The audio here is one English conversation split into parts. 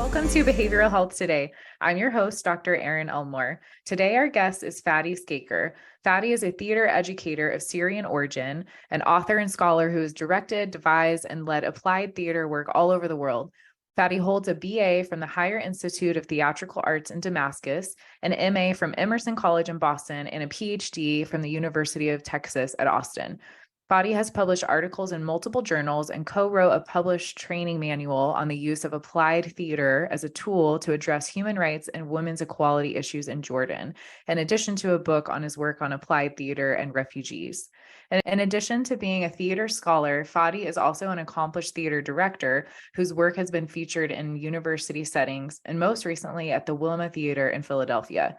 Welcome to Behavioral Health Today. I'm your host, Dr. Erin Elmore. Today, our guest is Fadi Skeiker. Fadi is a theater educator of Syrian origin, an author and scholar who has directed, devised, and led applied theater work all over the world. Fadi holds a BA from the Higher Institute of Theatrical Arts in Damascus, an MA from Emerson College in Boston, and a PhD from the University of Texas at Austin. Fadi has published articles in multiple journals and co-wrote a published training manual on the use of applied theater as a tool to address human rights and women's equality issues in Jordan, in addition to a book on his work on applied theater and refugees. And in addition to being a theater scholar, Fadi is also an accomplished theater director whose work has been featured in university settings and most recently at the Wilma Theatre in Philadelphia.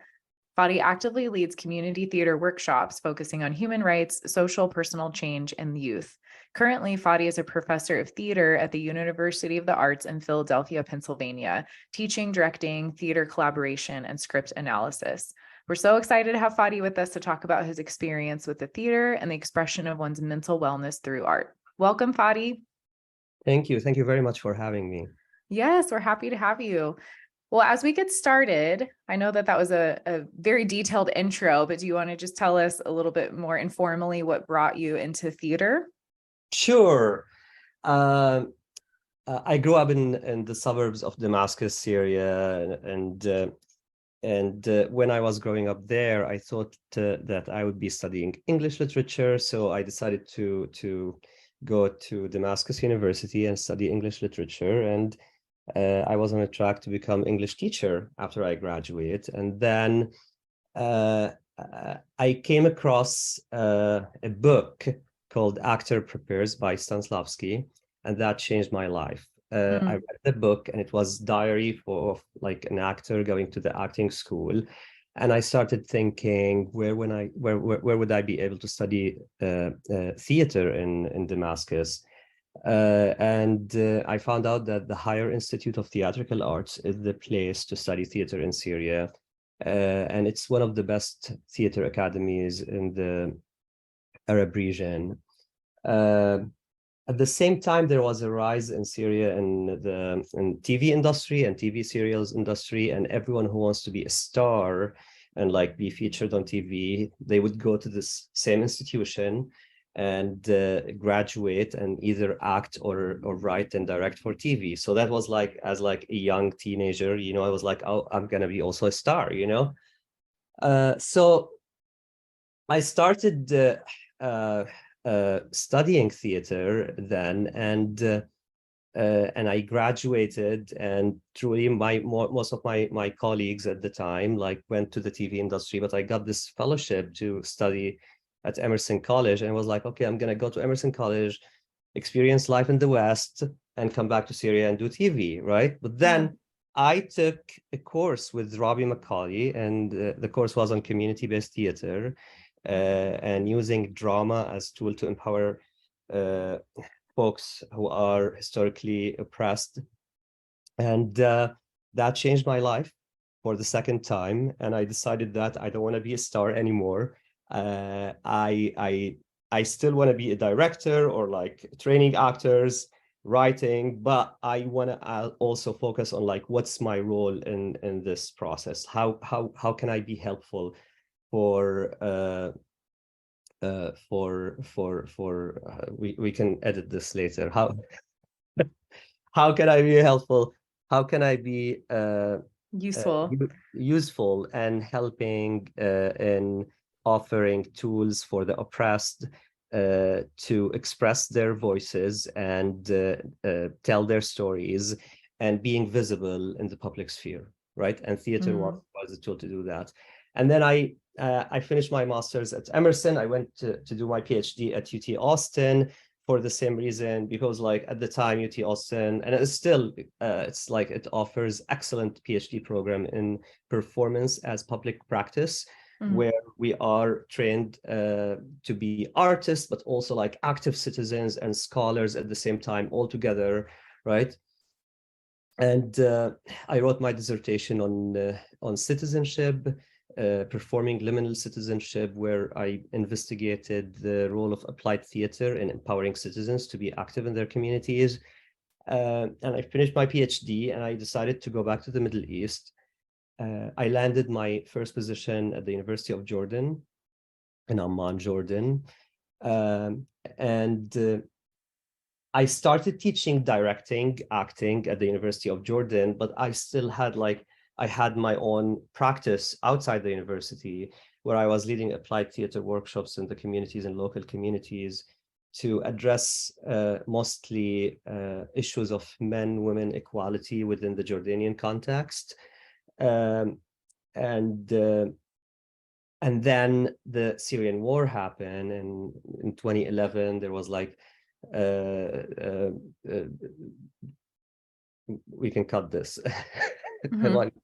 Fadi actively leads community theater workshops focusing on human rights, social personal change, and youth. Currently, Fadi is a professor of theater at the University of the Arts in Philadelphia, Pennsylvania, teaching, directing, theater collaboration, and script analysis. We're so excited to have Fadi with us to talk about his experience with the theater and the expression of one's mental wellness through art. Welcome, Fadi. Thank you. Thank you very much for having me. Yes, we're happy to have you. Well, as we get started, I know that was a very detailed intro, but do you want to just tell us a little bit more informally what brought you into theater? Sure. I grew up in the suburbs of Damascus, Syria, and when I was growing up there, I thought that I would be studying English literature, so I decided to go to Damascus University and study English literature, and I was on a track to become English teacher after I graduated. And then I came across a book called Actor Prepares by Stanislavski, and that changed my life. I read the book, and it was diary of like an actor going to the acting school. And I started thinking, where would I be able to study theater in Damascus? I found out that the Higher Institute of Theatrical Arts is the place to study theater in Syria. And it's one of the best theater academies in the Arab region. At the same time, there was a rise in Syria in the TV industry and TV serials industry, and everyone who wants to be a star and like be featured on TV, they would go to this same institution and graduate and either act or write and direct for TV. So that was like, as like a young teenager, you know, I was like, oh, I'm gonna be also a star, you know. So I started studying theater then, and I graduated, and truly most of my colleagues at the time like went to the TV industry, but I got this fellowship to study at Emerson College, and was like, okay, I'm gonna go to Emerson College, experience life in the West, and come back to Syria and do TV, right? But then I took a course with Robbie McCauley, and the course was on community-based theater and using drama as a tool to empower folks who are historically oppressed. And that changed my life for the second time, and I decided that I don't want to be a star anymore. I still want to be a director or like training actors, writing, but I want to also focus on like, what's my role in this process? How can I be helpful for we can edit this later. How can I be helpful? How can I be useful and helping in offering tools for the oppressed to express their voices and tell their stories and being visible in the public sphere, right? And theater was a tool to do that. And then I finished my master's at Emerson. I went to do my PhD at UT Austin for the same reason, because like at the time UT Austin, and it's still, it's like it offers excellent PhD program in performance as public practice, where we are trained to be artists, but also like active citizens and scholars at the same time, all together, right? And I wrote my dissertation on citizenship, performing liminal citizenship, where I investigated the role of applied theater in empowering citizens to be active in their communities. And I finished my PhD and I decided to go back to the Middle East. I landed my first position at the University of Jordan in Amman, Jordan. And I started teaching directing, acting at the University of Jordan, but I still had I had my own practice outside the university where I was leading applied theater workshops in the communities and local communities to address mostly issues of men-women equality within the Jordanian context. And then the Syrian war happened, and in 2011 there was we can cut this.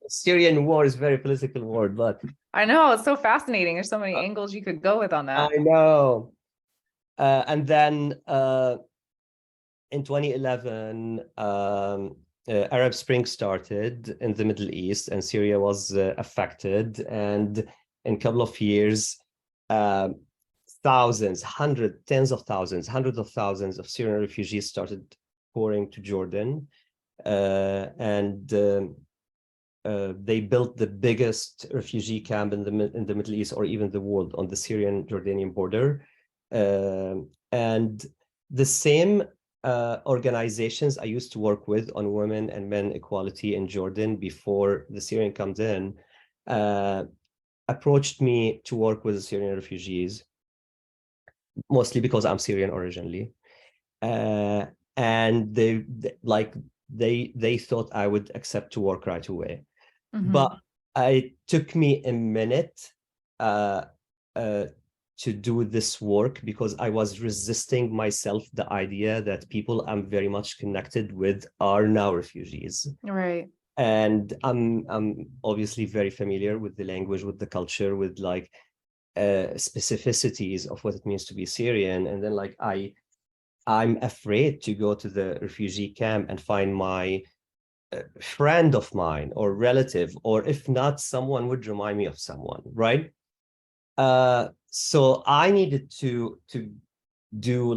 Syrian war is a very political word, but I know, it's so fascinating. There's so many angles you could go with on that. I know. And then in 2011, Arab Spring started in the Middle East, and Syria was affected. And in a couple of years, thousands, tens of thousands, hundreds of thousands of Syrian refugees started pouring to Jordan. And they built the biggest refugee camp in the Middle East, or even the world, on the Syrian-Jordanian border. And the same organizations I used to work with on women and men equality in Jordan before the Syrian comes in approached me to work with the Syrian refugees, mostly because I'm Syrian originally. And they thought I would accept to work right away. But it took me a minute to do this work because I was resisting myself the idea that people I'm very much connected with are now refugees. Right. And I'm obviously very familiar with the language, with the culture, with specificities of what it means to be Syrian. And then I'm afraid to go to the refugee camp and find my friend of mine or relative, or if not, someone would remind me of someone, right? So I needed to do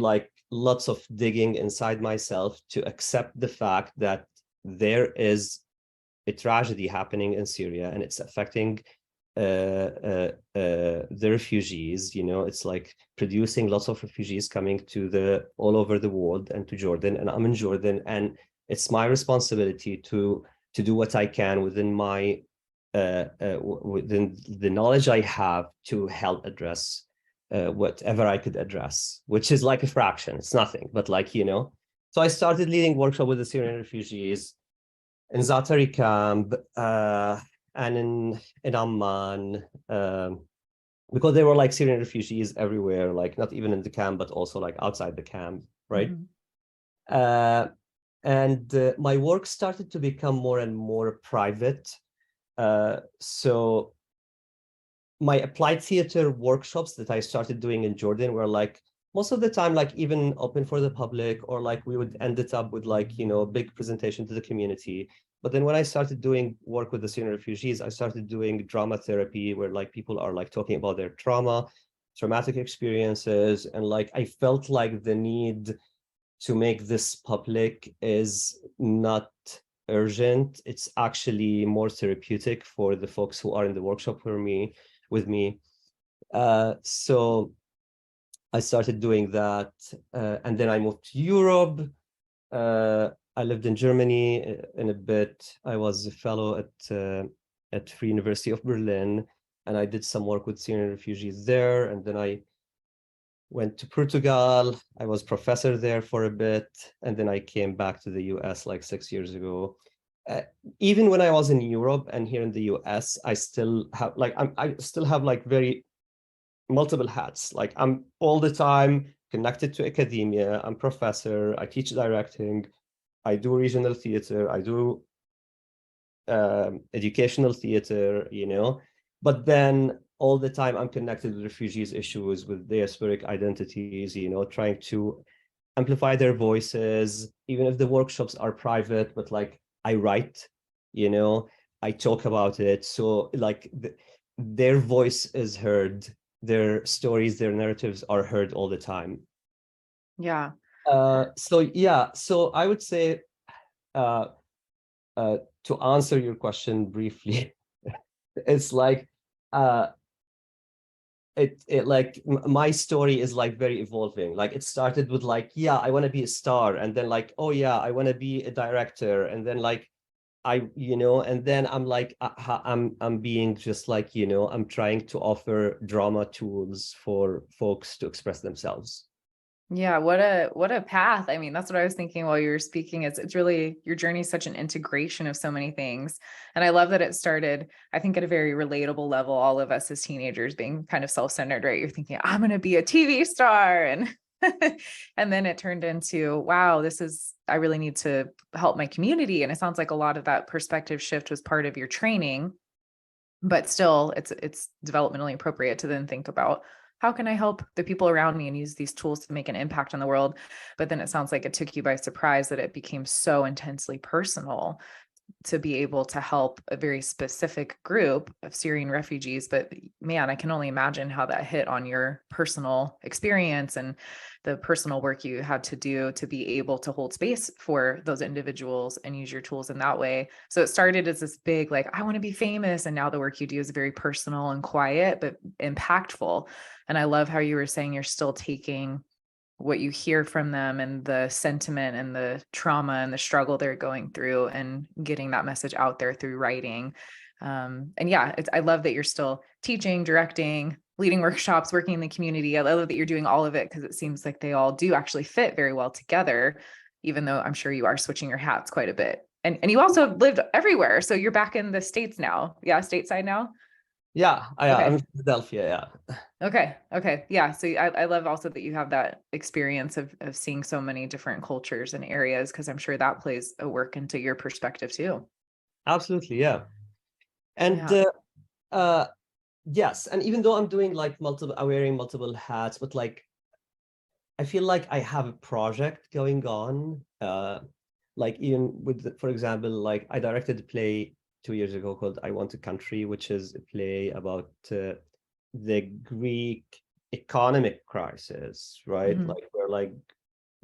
lots of digging inside myself to accept the fact that there is a tragedy happening in Syria and it's affecting the refugees. It's producing lots of refugees coming to all over the world and to Jordan, and I'm in Jordan, and it's my responsibility to do what I can within my within the knowledge I have to help address whatever I could address, which is like a fraction. It's nothing, but So I started leading workshop with the Syrian refugees in Zatari camp and in Amman, because there were Syrian refugees everywhere, not even in the camp, but also outside the camp, right? And my work started to become more and more private. So my applied theater workshops that I started doing in Jordan were most of the time even open for the public, or we would end it up with a big presentation to the community. But then when I started doing work with the Syrian refugees, I started doing drama therapy where people are talking about their traumatic experiences, and I felt the need to make this public is not urgent. It's actually more therapeutic for the folks who are in the workshop with me. So I started doing that, and then I moved to Europe. I lived in Germany in a bit. I was a fellow at Free University of Berlin, and I did some work with Syrian refugees there. And then I went to Portugal. I was professor there for a bit, and then I came back to the US 6 years ago. Even when I was in Europe and here in the US, I still have I still have very multiple hats. I'm all the time connected to academia. I'm professor. I teach directing. I do regional theater. I do educational theater. But then all the time I'm connected with refugees issues, with diasporic identities. Trying to amplify their voices, even if the workshops are private. But I write, I talk about it. So their voice is heard, their stories, their narratives are heard all the time. Yeah. So I would say to answer your question briefly, it's like my story is like very evolving. Like it started with like, yeah, I want to be a star, and then like, oh yeah, I want to be a director, and then like and then I'm like, I'm being just like, I'm trying to offer drama tools for folks to express themselves. Yeah, what a path. I mean, that's what I was thinking while you were speaking. It's really, your journey is such an integration of so many things. And I love that it started, I think, at a very relatable level, all of us as teenagers being kind of self-centered, right? You're thinking, I'm going to be a TV star. And and then it turned into, wow, I really need to help my community. And it sounds like a lot of that perspective shift was part of your training, but still it's developmentally appropriate to then think about, how can I help the people around me and use these tools to make an impact on the world? But then it sounds like it took you by surprise that it became so intensely personal to be able to help a very specific group of Syrian refugees. But man, I can only imagine how that hit on your personal experience and the personal work you had to do to be able to hold space for those individuals and use your tools in that way. So it started as this big, like, I want to be famous. And now the work you do is very personal and quiet, but impactful. And I love how you were saying you're still taking what you hear from them and the sentiment and the trauma and the struggle they're going through and getting that message out there through writing. And yeah, I love that you're still teaching, directing, leading workshops, working in the community. I love that you're doing all of it because it seems like they all do actually fit very well together, even though I'm sure you are switching your hats quite a bit. And you also lived everywhere. So you're back in the States now. Yeah, stateside now. Yeah, I'm in Philadelphia. Yeah. Okay. Yeah. So I love also that you have that experience of seeing so many different cultures and areas, because I'm sure that plays a work into your perspective too. Absolutely. Yeah. And Yeah. yes, and even though I'm doing like I'm wearing multiple hats, but like I feel like I have a project going on. Like even for example, like I directed a play 2 years ago called I Want a Country, which is a play about the Greek economic crisis, right? Mhm. Like where like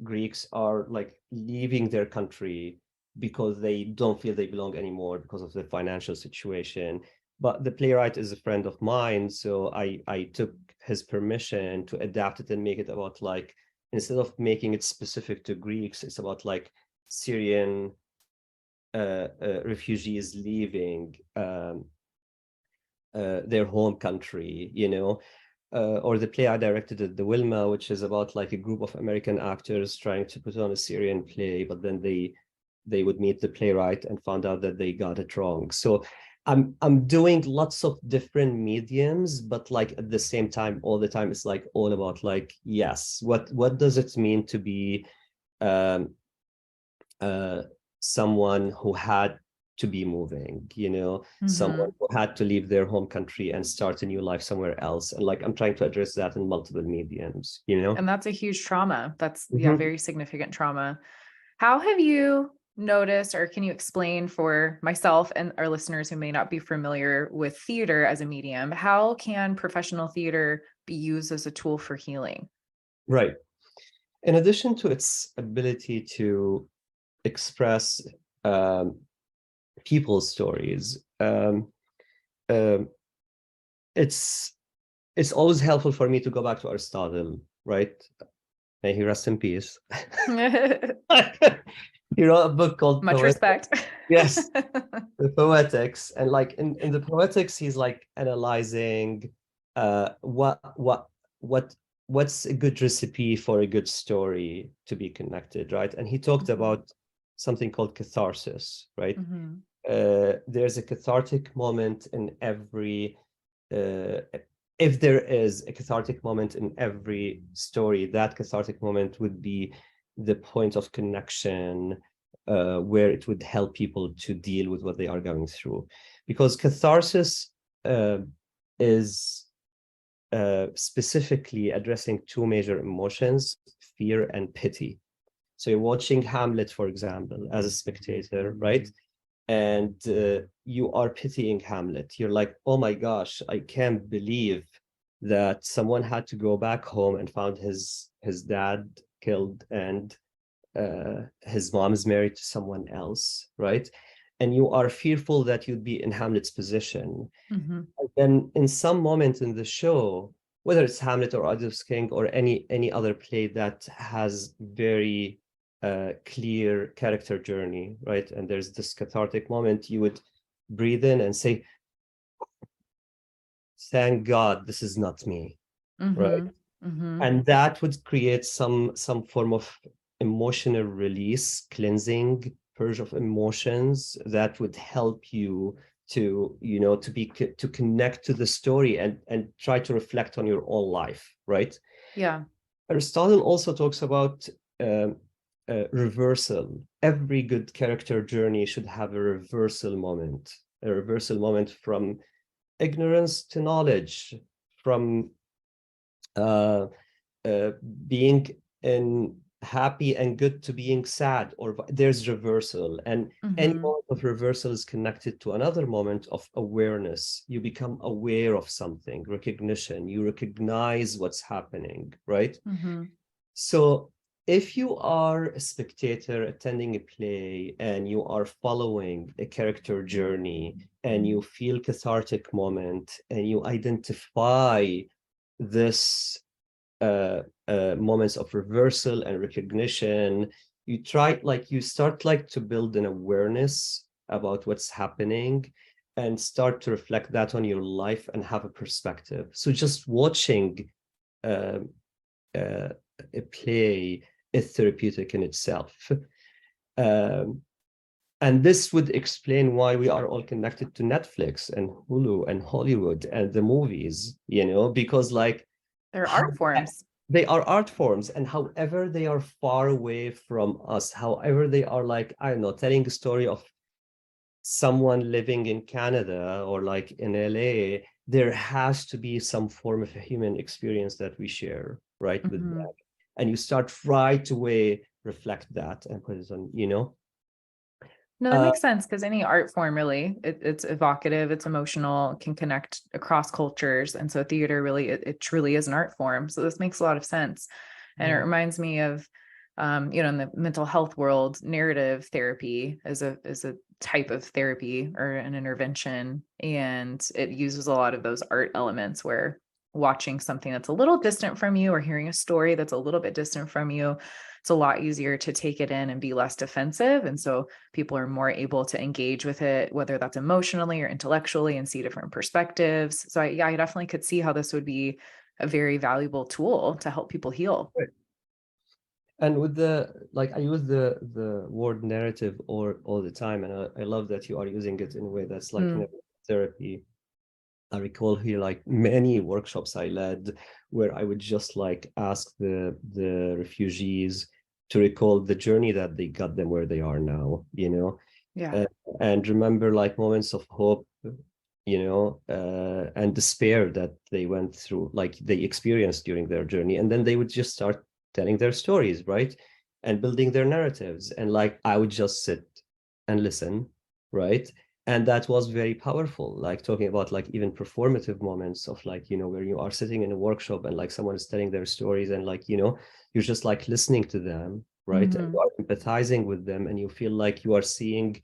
Greeks are like leaving their country because they don't feel they belong anymore because of the financial situation. But the playwright is a friend of mine, so I took his permission to adapt it and make it about like, instead of making it specific to Greeks, it's about like Syrian refugees leaving their home country, or the play I directed at the Wilma, which is about like a group of American actors trying to put on a Syrian play, but then they would meet the playwright and found out that they got it wrong. So I'm doing lots of different mediums, but like at the same time, all the time, it's like all about like, yes, what does it mean to be um, someone who had to be moving, someone who had to leave their home country and start a new life somewhere else. And like, I'm trying to address that in multiple mediums, And that's a huge trauma. That's, yeah, Mhm. very significant trauma. How have you noticed, or can you explain for myself and our listeners who may not be familiar with theater as a medium, how can professional theater be used as a tool for healing? Right. In addition to its ability to express um, people's stories, um, it's always helpful for me to go back to Aristotle, right? May he rest in peace. He wrote a book called Much respect. Yes, the Poetics. And like in the Poetics, he's like analyzing what's a good recipe for a good story to be connected, right? And he talked about something called catharsis, right? Mhm. There's a cathartic moment in every if there is a cathartic moment in every story, that cathartic moment would be the point of connection where it would help people to deal with what they are going through. Because catharsis is specifically addressing two major emotions, fear and pity. So you're watching Hamlet, for example, as a spectator, right? And you are pitying Hamlet. You're like, oh my gosh, I can't believe that someone had to go back home and found his dad killed, and his mom is married to someone else, right? And you are fearful that you'd be in Hamlet's position. Mm-hmm. And then in some moment in the show, whether it's Hamlet or Oedipus King or any other play that has very clear character journey, right? And there's this cathartic moment, you would breathe in and say, thank God this is not me, right? Mm-hmm. Mm-hmm. And that would create some form of emotional release, cleansing, purge of emotions that would help you to, you know, to connect to the story and try to reflect on your own life, right? Yeah. Aristotle also talks about reversal. Every good character journey should have a reversal moment from ignorance to knowledge, from uh, being in happy and good to being sad, or there's reversal. And any Mm-hmm. moment of reversal is connected to another moment of awareness. You become aware of something, recognition, you recognize what's happening, right? Mm-hmm. So if you are a spectator attending a play and you are following a character journey and you feel cathartic moment and you identify this moments of reversal and recognition, you start like to build an awareness about what's happening and start to reflect that on your life and have a perspective. So just watching uh, uh, a play is therapeutic in itself. Um, and this would explain why we are all connected to Netflix and Hulu and Hollywood and the movies, you know, because like They're how, art forms. they are art forms, and however they are far away from us, however they are like, I don't know, telling a story of someone living in Canada or like in LA, there has to be some form of a human experience that we share, right, with Mm-hmm. that. And you start right away reflect that and put it on, you know. No, that Uh, makes sense because any art form really, it's evocative, it's emotional, can connect across cultures. And so theater really, it truly is an art form. So this makes a lot of sense. And it yeah. reminds me of, in the mental health world, narrative therapy is a type of therapy or an intervention. And it uses a lot of those art elements where watching something that's a little distant from you or hearing a story that's a little bit distant from you, it's a lot easier to take it in and be less defensive. And so people are more able to engage with it, whether that's emotionally or intellectually, and see different perspectives. So I definitely could see how this would be a very valuable tool to help people heal. Right. And with the like, I use the word narrative or all the time, and I love that you are using it in a way that's like in Mm, a therapy. I recall here like many workshops I led where I would just like ask the refugees to recall the journey that they got them where they are now, you know, yeah. uh, and remember like moments of hope, you know, and despair that they went through, like they experienced during their journey, and then they would just start telling their stories, right, and building their narratives, and like I would just sit and listen, right, and that was very powerful, like talking about like even performative moments of like, you know, where you are sitting in a workshop and like someone is telling their stories and like, you know, you're just like listening to them, right, and you Hmm. are empathizing with them and you feel like you are seeing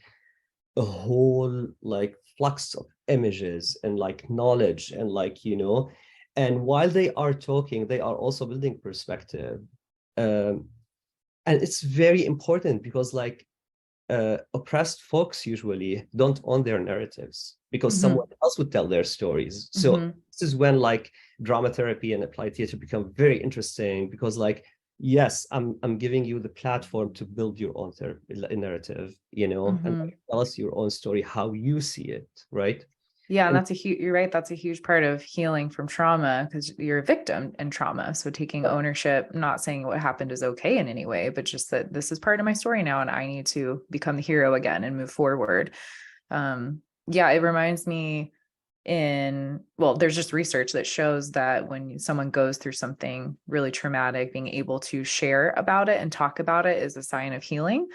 a whole like flux of images and like knowledge and like, you know, and while they are talking they are also building perspective, um, and it's very important because like oppressed folks usually don't own their narratives because someone Hmm. else would tell their stories. So Hmm. this is when like drama therapy and applied theater become very interesting because like, yes, I'm giving you the platform to build your own narrative, you know, and Hmm. like, tell us your own story, how you see it, right? Yeah, and And that's you're right. That's a huge part of healing from trauma because you're a victim in trauma. So taking ownership, not saying what happened is okay in any way, but just that this is part of my story now and I need to become the hero again and move forward. Yeah, it reminds me there's just research that shows that when someone goes through something really traumatic, being able to share about it and talk about it is a sign of healing.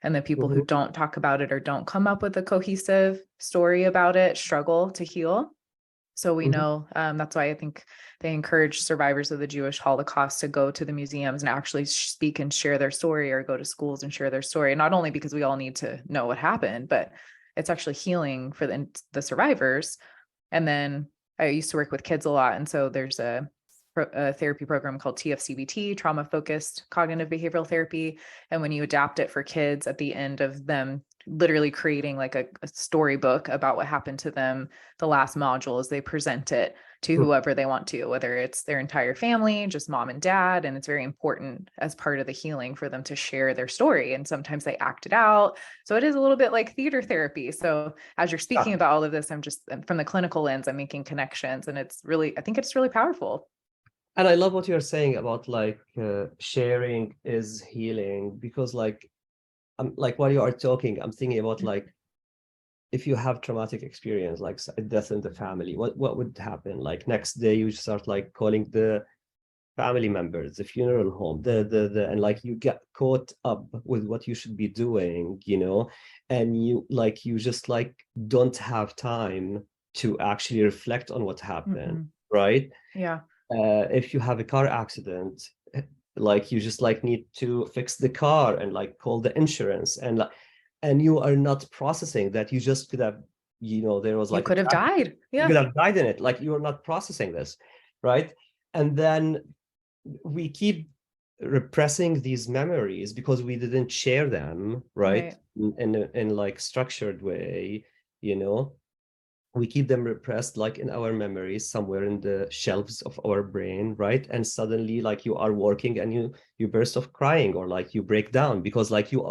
And the people who Mhm. don't talk about it or don't come up with a cohesive story about it struggle to heal. So we Mhm. know that's why I think they encourage survivors of the Jewish Holocaust to go to the museums and actually speak and share their story, or go to schools and share their story. Not only because we all need to know what happened, but it's actually healing for the survivors. And then I used to work with kids a lot. And so there's a therapy program called TFCBT, trauma focused cognitive behavioral therapy. And when you adapt it for kids, at the end of them literally creating like a storybook about what happened to them, the last module is they present it to whoever they want to, whether it's their entire family, just mom and dad. And it's very important as part of the healing for them to share their story. And sometimes they act it out. So it is a little bit like theater therapy. So as you're speaking Yeah. about all of this, I'm just from the clinical lens, I'm making connections, and it's really, I think it's really powerful. And I love what you're saying about like sharing is healing, because like I'm like while you are talking, I'm thinking about like if you have traumatic experience like a death in the family, what would happen? Like next day you start like calling the family members, the funeral home, the and like you get caught up with what you should be doing, you know, and you just like don't have time to actually reflect on what happened, Mm-mm. right? Yeah. If you have a car accident, like you just like need to fix the car and like call the insurance, and like and you are not processing that you just could have, you know, there was You like a could have tragedy, died. you Yeah. could have died in it, like you are not processing this, right? And then we keep repressing these memories because we didn't share them, right? Right. In like structured way, you know, we keep them repressed like in our memories somewhere in the shelves of our brain, right? And suddenly like you are working and you burst off crying, or like you break down because like you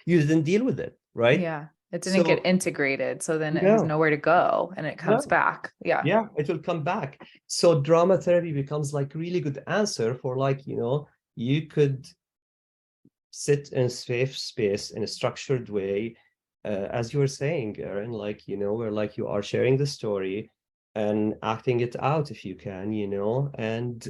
didn't deal with it, right? Yeah. It didn't get So integrated. So then it has no, nowhere to go and it comes no, back. Yeah. yeah, it will come back. So drama therapy becomes like really good answer for like, you know, you could sit in a safe space in a structured way, as you were saying, Erin, like, you know, where like you are sharing the story and acting it out if you can, you know, and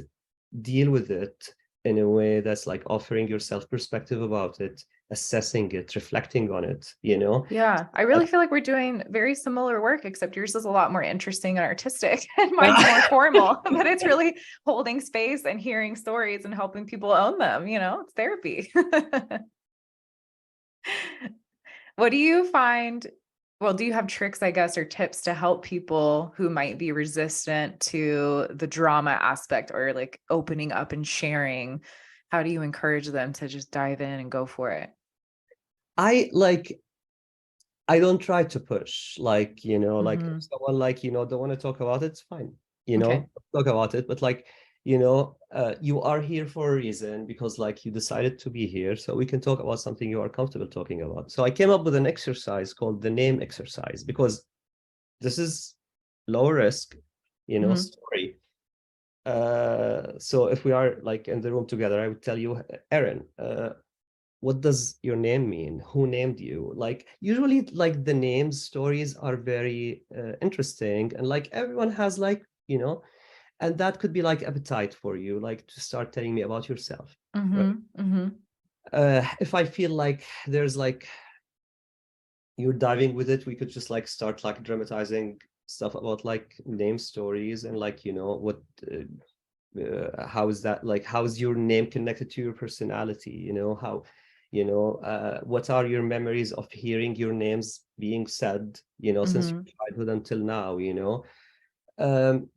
deal with it in a way that's like offering yourself perspective about it, assessing it, reflecting on it, you know. Yeah. I really feel like we're doing very similar work, except yours is a lot more interesting and artistic and mine's more formal, but it's really holding space and hearing stories and helping people own them. It's therapy. What do you find? Well, do you have tricks, I guess, or tips to help people who might be resistant to the drama aspect, or like opening up and sharing? How do you encourage them to just dive in and go for it? I like I don't try to push, like, you know, like if Hmm. someone like, you know, don't want to talk about it, it's fine, you Okay. know, talk about it. But like, you know, you are here for a reason because like you decided to be here. So we can talk about something you are comfortable talking about. So I came up with an exercise called the name exercise because this is low risk, you know, Hmm. story. So if we are like in the room together, I would tell you, Erin, what does your name mean? Who named you? Like usually like the names stories are very interesting, and like everyone has like, you know, and that could be like appetite for you, like to start telling me about yourself, right? Hmm. Hmm. If I feel like there's like you're diving with it, we could just like start like dramatizing stuff about like name stories and like, you know, what how is that, like how is your name connected to your personality, you know, how, you know, what are your memories of hearing your names being said, you know, since your Hmm. childhood until now, you know. um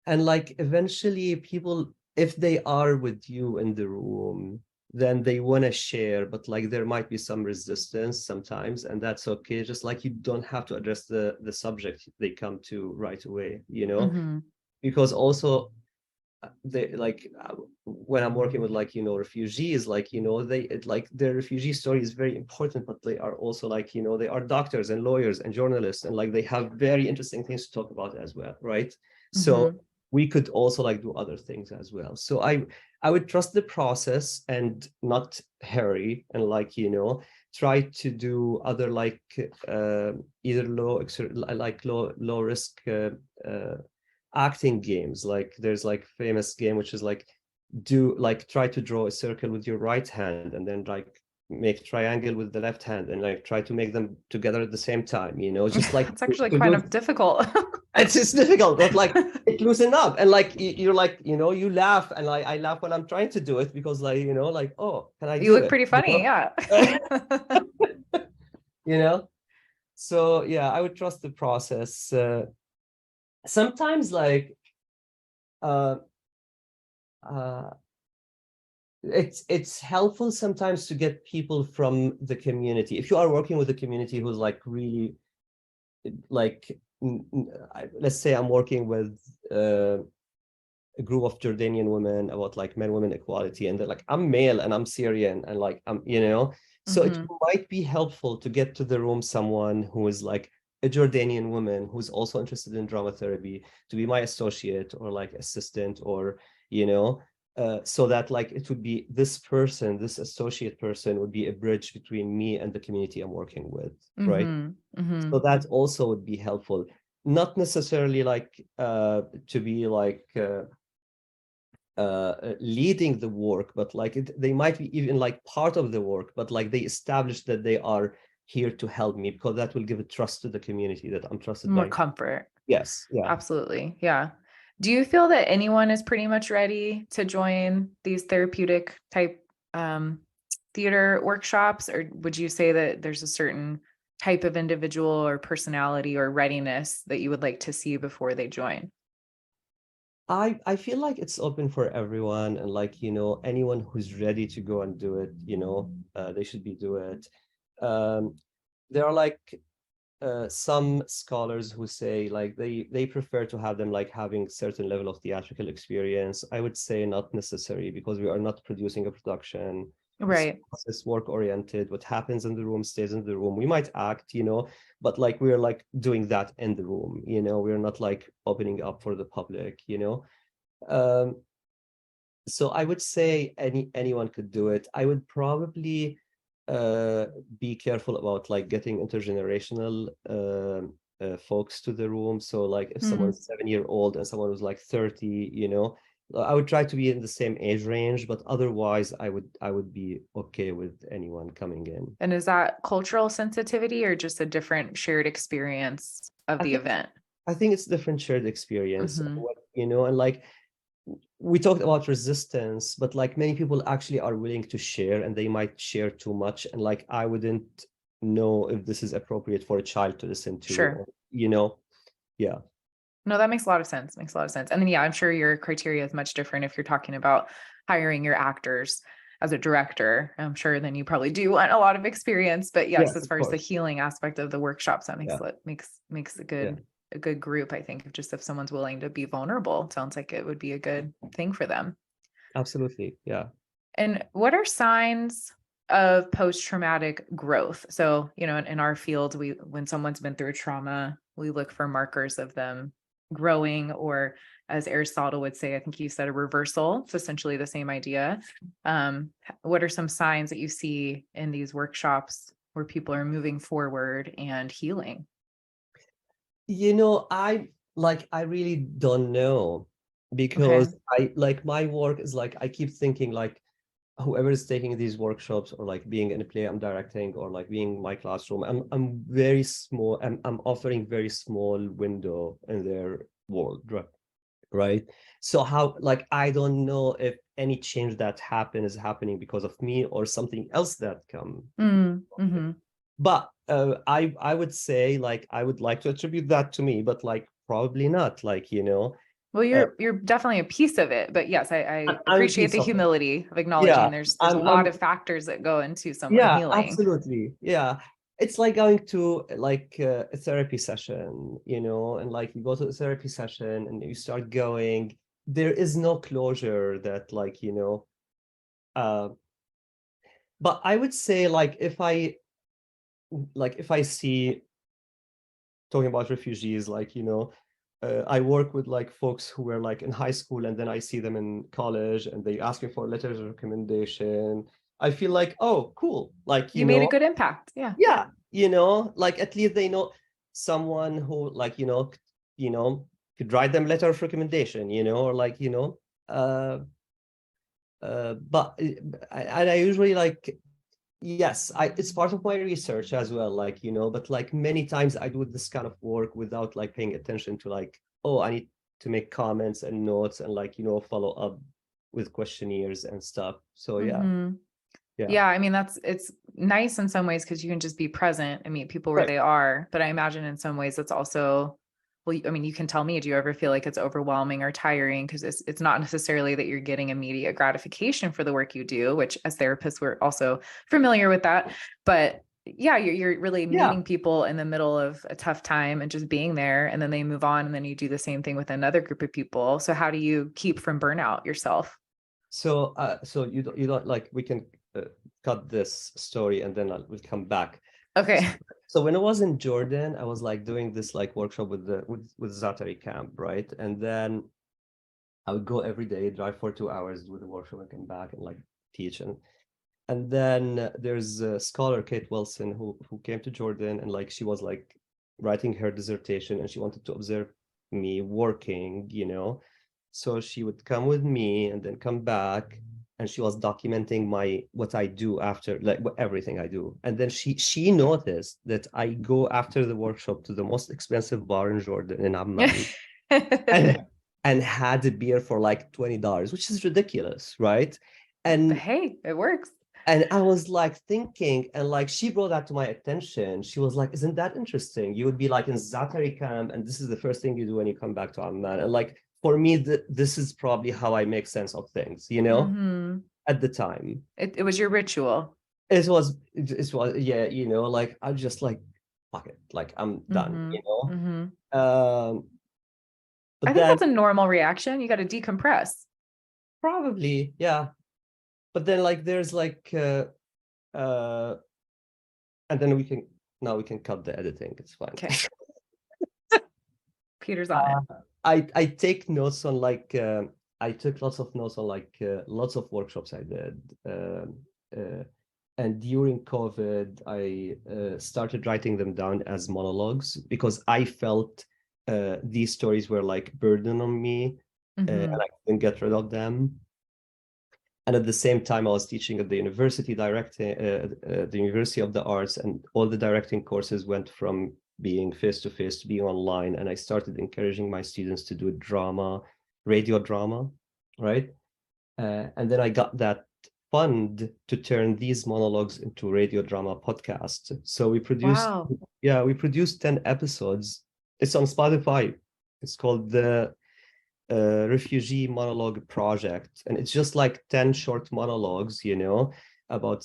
and like eventually people, if they are with you in the room, then they want to share, but like there might be some resistance sometimes, and that's okay. Just like you don't have to address the subject they come to right away, you know, Hmm. because also they like when I'm working with like, you know, refugees, like, you know, like their refugee story is very important, but they are also like, you know, they are doctors and lawyers and journalists, and like they have very interesting things to talk about as well, right? So Hmm. we could also like do other things as well. So I would trust the process and not hurry, and like, you know, try to do other like either low risk acting games. Like there's like famous game which is like do like try to draw a circle with your right hand and then like make triangle with the left hand and like try to make them together at the same time, you know, just like It's actually to kind do, of difficult. it's difficult, but like it loosen up, and like you're like, you know, you laugh, and like I laugh when I'm trying to do it, because like, you know, like, oh, can I You do look it? pretty You funny, know? yeah. You know? So yeah, I would trust the process. Sometimes like uh uh it's helpful sometimes to get people from the community. If you are working with a community who's like really like, let's say I'm working with a group of Jordanian women about like men women equality, and they're like, I'm male and I'm Syrian, and like I'm, you know, so it might be helpful to get to the room someone who is like a Jordanian woman who's also interested in drama therapy, to be my associate or like assistant, or, you know, so that like it would be this person, this associate person would be a bridge between me and the community I'm working with, right? So that also would be helpful. Not necessarily like to be like leading the work, but like they might be even like part of the work, but like they establish that they are here to help me, because that will give a trust to the community that I'm trusted More by. comfort. Yes, yeah. Absolutely. Yeah. Do you feel that anyone is pretty much ready to join these therapeutic type theater workshops, or would you say that there's a certain type of individual or personality or readiness that you would like to see before they join? I feel like it's open for everyone, and like, you know, anyone who's ready to go and do it, you know, they should be do it. There are like some scholars who say like they prefer to have them like having certain level of theatrical experience. I would say not necessary, because we are not producing a production. Right. It's work oriented. What happens in the room stays in the room. We might act, you know, but like we're like doing that in the room, you know, we're not like opening up for the public, you know. um so I would say anyone could do it. I would probably be careful about like getting intergenerational folks to the room. So like if someone's 7-year-old and someone who's like 30, you know, I would try to be in the same age range, but otherwise I would be okay with anyone coming in. And is that cultural sensitivity or just a different shared experience of I the think event? I think it's different shared experience, Mm-hmm. you know, and like we talked about resistance, but like many people actually are willing to share, and they might share too much, and like I wouldn't know if this is appropriate for a child to listen to, Sure. or, you know. Yeah. No, that makes a lot of sense. Makes a lot of sense. And then, yeah, I'm sure your criteria is much different if you're talking about hiring your actors as a director. I'm sure then you probably do want a lot of experience. But yes, Yes, as of far as the course. healing aspect of the workshops, that Yeah. makes Yeah, a good group. I think just if someone's willing to be vulnerable, it sounds like it would be a good thing for them. absolutely. Yeah. And what are signs of post-traumatic growth? So, you know, in our field, when someone's been through trauma, we look for markers of them growing, or as Aristotle would say, I think you said a reversal. It's essentially the same idea. What are some signs that you see in these workshops where people are moving forward and healing? You know, I really don't know, Okay. because I like my work is like I keep thinking like whoever is taking these workshops, or like being in a play I'm directing, or like being in my classroom, I'm very small, I'm offering very small window in their world, right? So how, like, I don't know if any change that happen is happening because of me or something else that come. Mm-hmm. But I would say like I would like to attribute that to me, but like probably not, like, you know. Well, uh, you're definitely a piece of it, but yes, I I'm a appreciate piece the of it. humility of acknowledging Yeah, there's a lot I'm of factors that go into someone yeah, healing. absolutely. Yeah. It's like going to like a therapy session, you know, and like you go to a therapy session and you start going, there is no closure that, like, you know, uh, but I would say like if I see, talking about refugees, like, you know, I work with like folks who were like in high school, and then I see them in college and they ask me for letters of recommendation. I feel like, oh, cool. Like, you You made a know, good impact. Yeah. yeah, you know, like at least they know someone who, like, you know, could write them letter of recommendation, you know, or like, you know, but and I usually like Yes, it's part of my research as well, like, but like many times I do this kind of work without like paying attention to like, oh, I need to make comments and notes and like, follow up with questionnaires and stuff. So yeah, Hmm. yeah. Yeah, I mean, it's nice in some ways because you can just be present and meet people where Right. they are. But I imagine in some ways it's also, well, I mean, you can tell me, do you ever feel like it's overwhelming or tiring? Because it's not necessarily that you're getting immediate gratification for the work you do, which as therapists, we're also familiar with that. But yeah, you're really Yeah. meeting people in the middle of a tough time and just being there, and then they move on, and then you do the same thing with another group of people. So how do you keep from burnout yourself? So you don't like we can cut this story and then we'll come back. Okay. So when I was in Jordan, I was like doing this like workshop with Zatari camp, right? And then I would go every day, drive for 2 hours, do the workshop, and come back and like teach. And then there's a scholar, Kate Wilson, who came to Jordan and like she was like writing her dissertation and she wanted to observe me working. So she would come with me and then come back and she was documenting what I do after, like everything I do. And then she noticed that I go after the workshop to the most expensive bar in Jordan in Amman and and had a beer for like $20, which is ridiculous, right? But And hey, it works. and I was like thinking, and like she brought that to my attention. She was like, "Isn't that interesting? You would be like in Zatari camp, and this is the first thing you do when you come back to Amman." And like for me, this is probably how I make sense of things, Hmm. at the time. It was your ritual. It was, yeah, like I just like, fuck it, like I'm done, Hmm. you know. Hmm. Um, I but think then that's a normal reaction. You got to decompress. probably, yeah. But then like there's like uh and then we can cut the editing. It's fine. Okay. Peter's on it. Uh, I take notes on like I took lots of notes on like lots of workshops I did. Uh, and during COVID, I started writing them down as monologues because I felt these stories were like burden on me, and Hmm. I couldn't get rid of them. And at the same time, I was teaching at the university directing, the University of the Arts, and all the directing courses went from being face to face to being online. And I started encouraging my students to do drama, radio drama, right? And then I got that fund to turn these monologues into radio drama podcast. So Wow. we produced 10 episodes. It's on Spotify. It's called the refugee monologue project, and it's just like 10 short monologues, about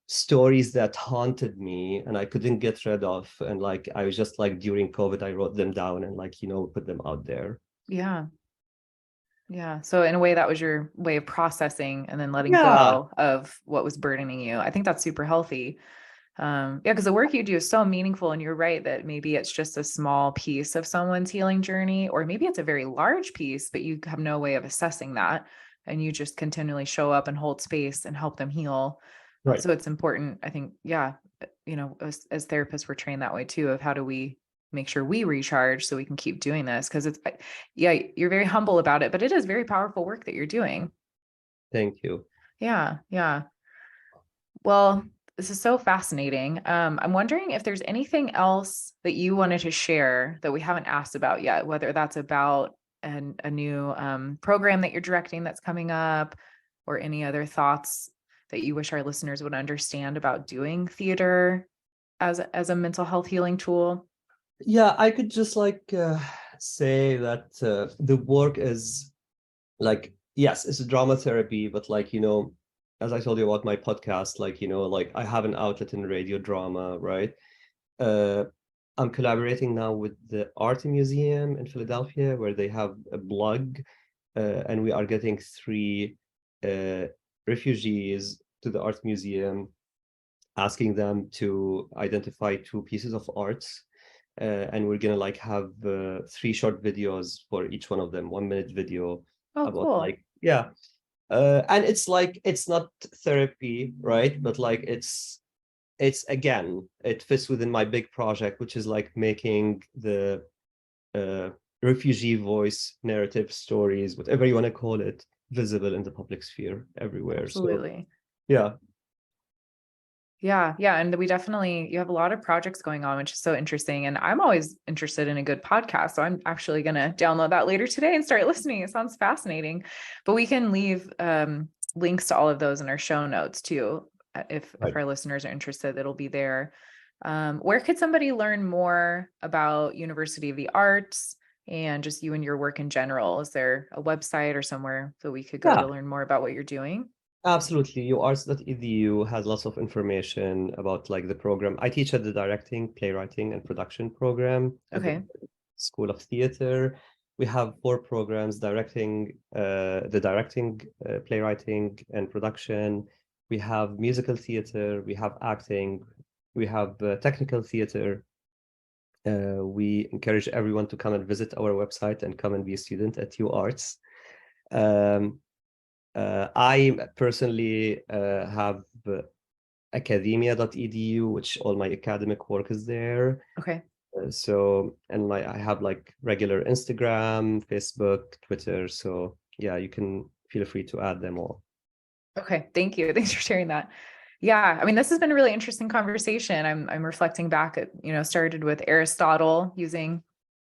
stories that haunted me and I couldn't get rid of, and like I was just like during COVID I wrote them down and like put them out there. Yeah. Yeah. So in a way, that was your way of processing and then letting Yeah, go of what was burdening you. I think that's super healthy. Yeah, because the work you do is so meaningful, and you're right that maybe it's just a small piece of someone's healing journey, or maybe it's a very large piece, but you have no way of assessing that, and you just continually show up and hold space and help them heal. right. So it's important, I think, yeah, as therapists, we're trained that way too, of how do we make sure we recharge so we can keep doing this? Because yeah, you're very humble about it, but it is very powerful work that you're doing. Thank you. Yeah, yeah. Well, this is so fascinating. I'm wondering if there's anything else that you wanted to share that we haven't asked about yet, whether that's about a new program that you're directing that's coming up, or any other thoughts that you wish our listeners would understand about doing theater as a mental health healing tool. Yeah, I could just like say that the work is like, yes, it's a drama therapy, but like as I told you about my podcast, like like I have an outlet in radio drama, right? uh, I'm collaborating now with the Art Museum in Philadelphia, where they have a blog, and we are getting three uh, refugees to the Art Museum, asking them to identify two pieces of arts. And we're gonna like have three short videos for each one of them, 1 minute video Oh, about cool. like, yeah. And it's like it's not therapy, right? But like it's again, it fits within my big project, which is like making the uh, refugee voice narrative stories, whatever you want to call it, visible in the public sphere everywhere. So Absolutely. yeah. Yeah. Yeah. And you have a lot of projects going on, which is so interesting. And I'm always interested in a good podcast. So I'm actually going to download that later today and start listening. It sounds fascinating. But we can leave links to all of those in our show notes too. If Right. our listeners are interested, it'll be there. Where could somebody learn more about University of the Arts and just you and your work in general? Is there a website or somewhere that we could go to Yeah, learn more about what you're doing? absolutely. UArts.edu has lots of information about like the program. I teach at the directing, playwriting, and production program at the Okay. School of Theatre. We have 4 programs: directing, playwriting, and production. We have musical theater. We have acting. We have technical theater. We encourage everyone to come and visit our website and come and be a student at UArts. Um, I personally have academia.edu, which all my academic work is there. Okay. And I have like regular Instagram, Facebook, Twitter. So yeah, you can feel free to add them all. Okay. Thank you. Thanks for sharing that. Yeah. I mean, this has been a really interesting conversation. I'm reflecting back at, started with Aristotle using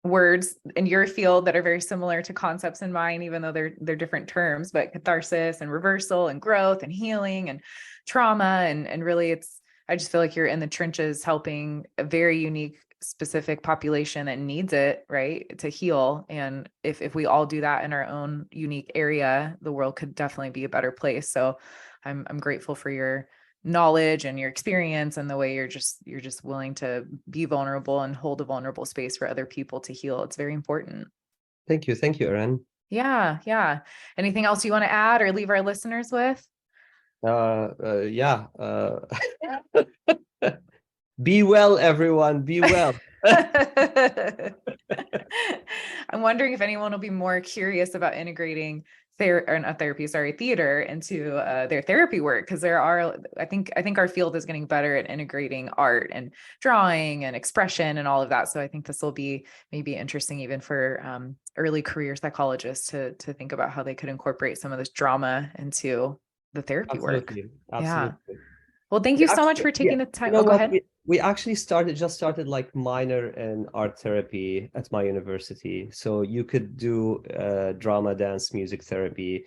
words in your field that are very similar to concepts in mine, even though they're different terms, but catharsis and reversal and growth and healing and trauma. And really I just feel like you're in the trenches helping a very unique, specific population that needs it, right, to heal. And if we all do that in our own unique area, the world could definitely be a better place. So I'm grateful for your knowledge and your experience and the way you're just willing to be vulnerable and hold a vulnerable space for other people to heal. It's very important. Thank you. Thank you, Erin. Yeah. Yeah. Anything else you want to add or leave our listeners with? Yeah. Be well, everyone. Be well. I'm wondering if anyone will be more curious about integrating theater into their therapy work, because I think our field is getting better at integrating art and drawing and expression and all of that. So I think this will be maybe interesting even for early career psychologists to think about how they could incorporate some of this drama into the therapy work. Absolutely. Yeah. Absolutely. Well, thank We you so much actually, for yeah, taking the time. you know Oh, go what? ahead. We actually just started like minor in art therapy at my university. So you could do drama, dance, music therapy.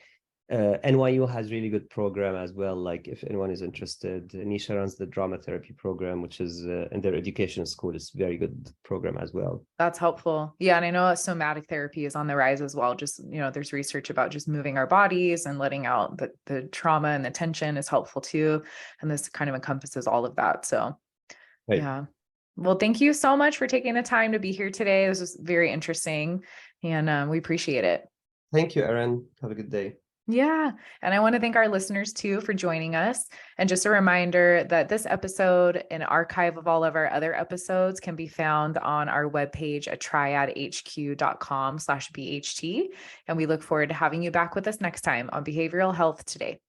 NYU has really good program as well. Like if anyone is interested, Nisha runs the drama therapy program, which is in their education school. It's very good program as well. That's helpful. Yeah. And I know somatic therapy is on the rise as well. Just, there's research about just moving our bodies and letting out the trauma and the tension is helpful too. And this kind of encompasses all of that. So, Right. yeah. Well, thank you so much for taking the time to be here today. This was very interesting and we appreciate it. Thank you, Erin. Have a good day. Yeah. And I want to thank our listeners too for joining us. And just a reminder that this episode, an archive of all of our other episodes, can be found on our webpage at triadhq.com/BHT. And we look forward to having you back with us next time on Behavioral Health Today.